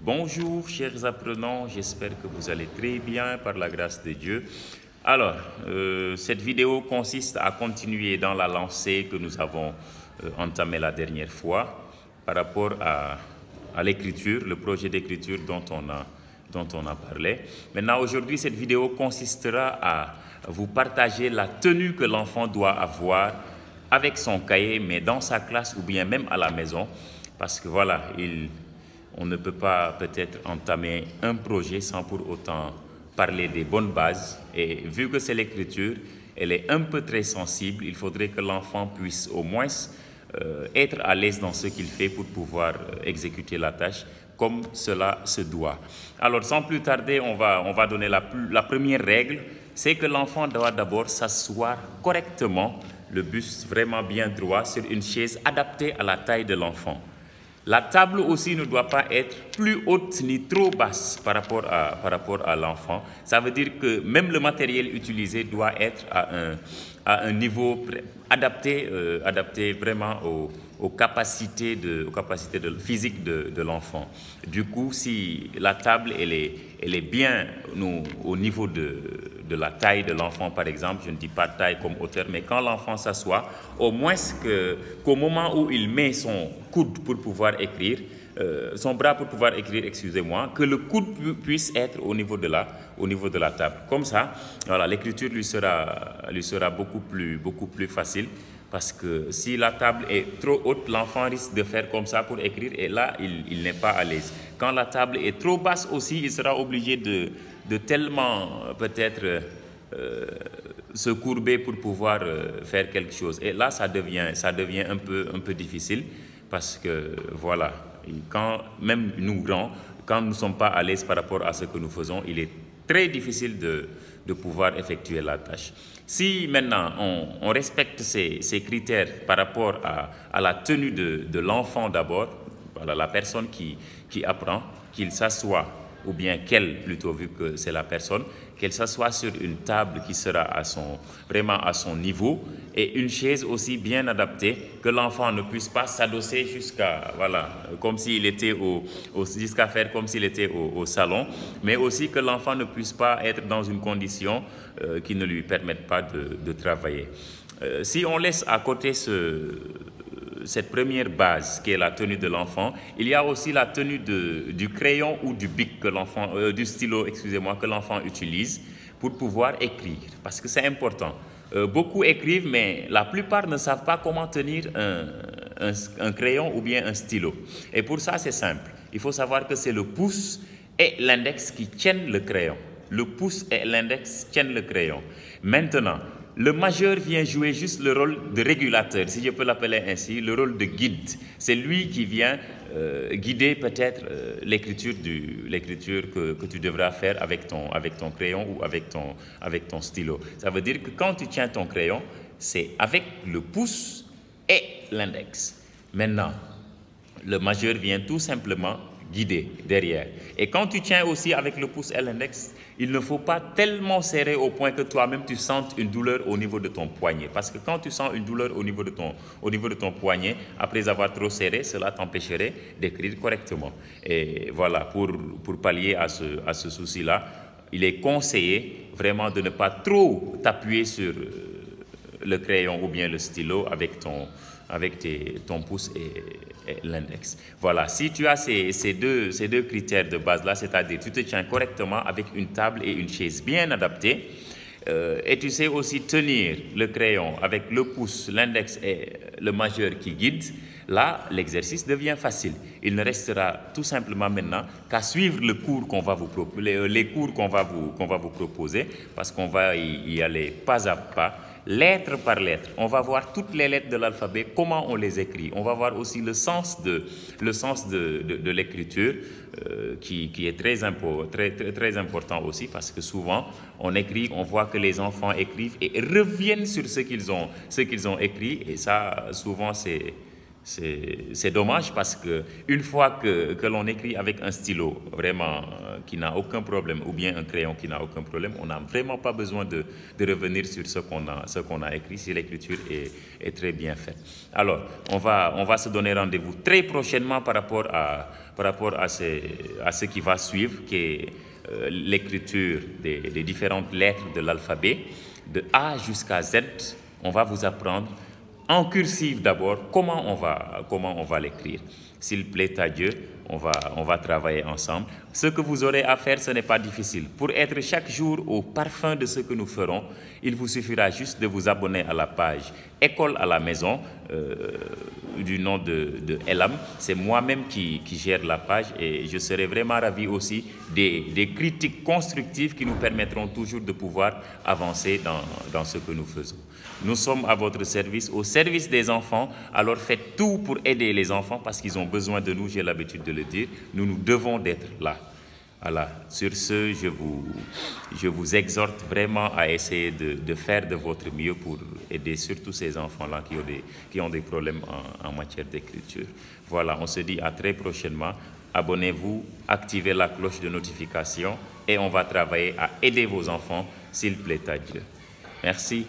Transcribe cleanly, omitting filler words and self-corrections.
Bonjour chers apprenants, j'espère que vous allez très bien par la grâce de Dieu. Alors, cette vidéo consiste à continuer dans la lancée que nous avons entamée la dernière fois par rapport à l'écriture, le projet d'écriture dont on a parlé. Maintenant, aujourd'hui, cette vidéo consistera à vous partager la tenue que l'enfant doit avoir avec son cahier, mais dans sa classe ou bien même à la maison, parce que voilà, on ne peut pas peut-être entamer un projet sans pour autant parler des bonnes bases. Et vu que c'est l'écriture, elle est un peu très sensible, il faudrait que l'enfant puisse au moins être à l'aise dans ce qu'il fait pour pouvoir exécuter la tâche comme cela se doit. Alors sans plus tarder, on va donner la première règle, c'est que l'enfant doit d'abord s'asseoir correctement, le buste vraiment bien droit sur une chaise adaptée à la taille de l'enfant. La table aussi ne doit pas être plus haute ni trop basse par rapport à l'enfant. Ça veut dire que même le matériel utilisé doit être à un niveau adapté vraiment aux capacités physiques de l'enfant. Du coup, si la table elle est bien au niveau de la taille de l'enfant, par exemple, je ne dis pas taille comme hauteur, mais quand l'enfant s'assoit, au moins qu'au moment où il met son coude pour pouvoir écrire, son bras pour pouvoir écrire, excusez-moi, que le coude puisse être au niveau de la table. Comme ça, voilà, l'écriture lui sera beaucoup plus facile. Parce que si la table est trop haute, l'enfant risque de faire comme ça pour écrire et là, il n'est pas à l'aise. Quand la table est trop basse aussi, il sera obligé de tellement peut-être se courber pour pouvoir faire quelque chose. Et là, ça devient un peu difficile parce que voilà, quand même nous grands, quand nous ne sommes pas à l'aise par rapport à ce que nous faisons, il est très difficile de pouvoir effectuer la tâche. Si maintenant on respecte ces critères par rapport à la tenue de l'enfant d'abord, voilà, la personne qui apprend, qu'il s'assoit, ou bien qu'elle, plutôt vu que c'est la personne, qu'elle s'assoit sur une table qui sera vraiment à son niveau et une chaise aussi bien adaptée que l'enfant ne puisse pas s'adosser jusqu'à, voilà, comme s'il était jusqu'à faire comme s'il était au salon, mais aussi que l'enfant ne puisse pas être dans une condition qui ne lui permette pas de travailler. Si on laisse à côté cette première base qui est la tenue de l'enfant, il y a aussi la tenue du crayon ou du bic du stylo, excusez-moi, que l'enfant utilise pour pouvoir écrire, parce que c'est important. Beaucoup écrivent, mais la plupart ne savent pas comment tenir un crayon ou bien un stylo. Et pour ça, c'est simple. Il faut savoir que c'est le pouce et l'index qui tiennent le crayon. Le pouce et l'index tiennent le crayon. Maintenant, le majeur vient jouer juste le rôle de régulateur, si je peux l'appeler ainsi, le rôle de guide. C'est lui qui vient guider peut-être l'écriture que tu devras faire avec ton crayon ou avec ton stylo. Ça veut dire que quand tu tiens ton crayon, c'est avec le pouce et l'index. Maintenant, le majeur vient tout simplement guider derrière. Et quand tu tiens aussi avec le pouce et l'index, il ne faut pas tellement serrer au point que toi-même tu sentes une douleur au niveau de ton poignet. Parce que quand tu sens une douleur au niveau de ton poignet, après avoir trop serré, cela t'empêcherait d'écrire correctement. Et voilà, pour pallier à ce souci-là, il est conseillé vraiment de ne pas trop t'appuyer sur le crayon ou bien le stylo avec ton pouce et l'index. Voilà, si tu as ces deux critères de base là, c'est-à-dire tu te tiens correctement avec une table et une chaise bien adaptées, et tu sais aussi tenir le crayon avec le pouce, l'index et le majeur qui guide, là l'exercice devient facile. Il ne restera tout simplement maintenant qu'à suivre le cours qu'on va vous proposer, les cours qu'on va vous proposer, parce qu'on va y aller pas à pas, lettre par lettre. On va voir toutes les lettres de l'alphabet, comment on les écrit. On va voir aussi le sens de l'écriture qui est très important aussi, parce que souvent on écrit, on voit que les enfants écrivent et reviennent sur ce qu'ils ont écrit, et ça souvent C'est dommage parce que une fois que l'on écrit avec un stylo vraiment qui n'a aucun problème ou bien un crayon qui n'a aucun problème, on n'a vraiment pas besoin de revenir sur ce qu'on a écrit si l'écriture est très bien faite. Alors, on va se donner rendez-vous très prochainement par rapport à ce qui va suivre, qui est l'écriture des différentes lettres de l'alphabet, de A jusqu'à Z. On va vous apprendre en cursive d'abord comment on va l'écrire. S'il plaît à Dieu, on va travailler ensemble. Ce que vous aurez à faire, ce n'est pas difficile. Pour être chaque jour au parfum de ce que nous ferons, il vous suffira juste de vous abonner à la page École à la maison du nom de Elam. C'est moi-même qui gère la page et je serai vraiment ravi aussi des critiques constructives qui nous permettront toujours de pouvoir avancer dans ce que nous faisons. Nous sommes à votre service, au service des enfants, alors faites tout pour aider les enfants parce qu'ils ont besoin de nous, j'ai l'habitude de le dire. Nous devons d'être là. Voilà. Sur ce, je vous exhorte vraiment à essayer de faire de votre mieux pour aider surtout ces enfants-là qui ont des problèmes en matière d'écriture. Voilà, on se dit à très prochainement. Abonnez-vous, activez la cloche de notification et on va travailler à aider vos enfants s'il plaît à Dieu. Merci.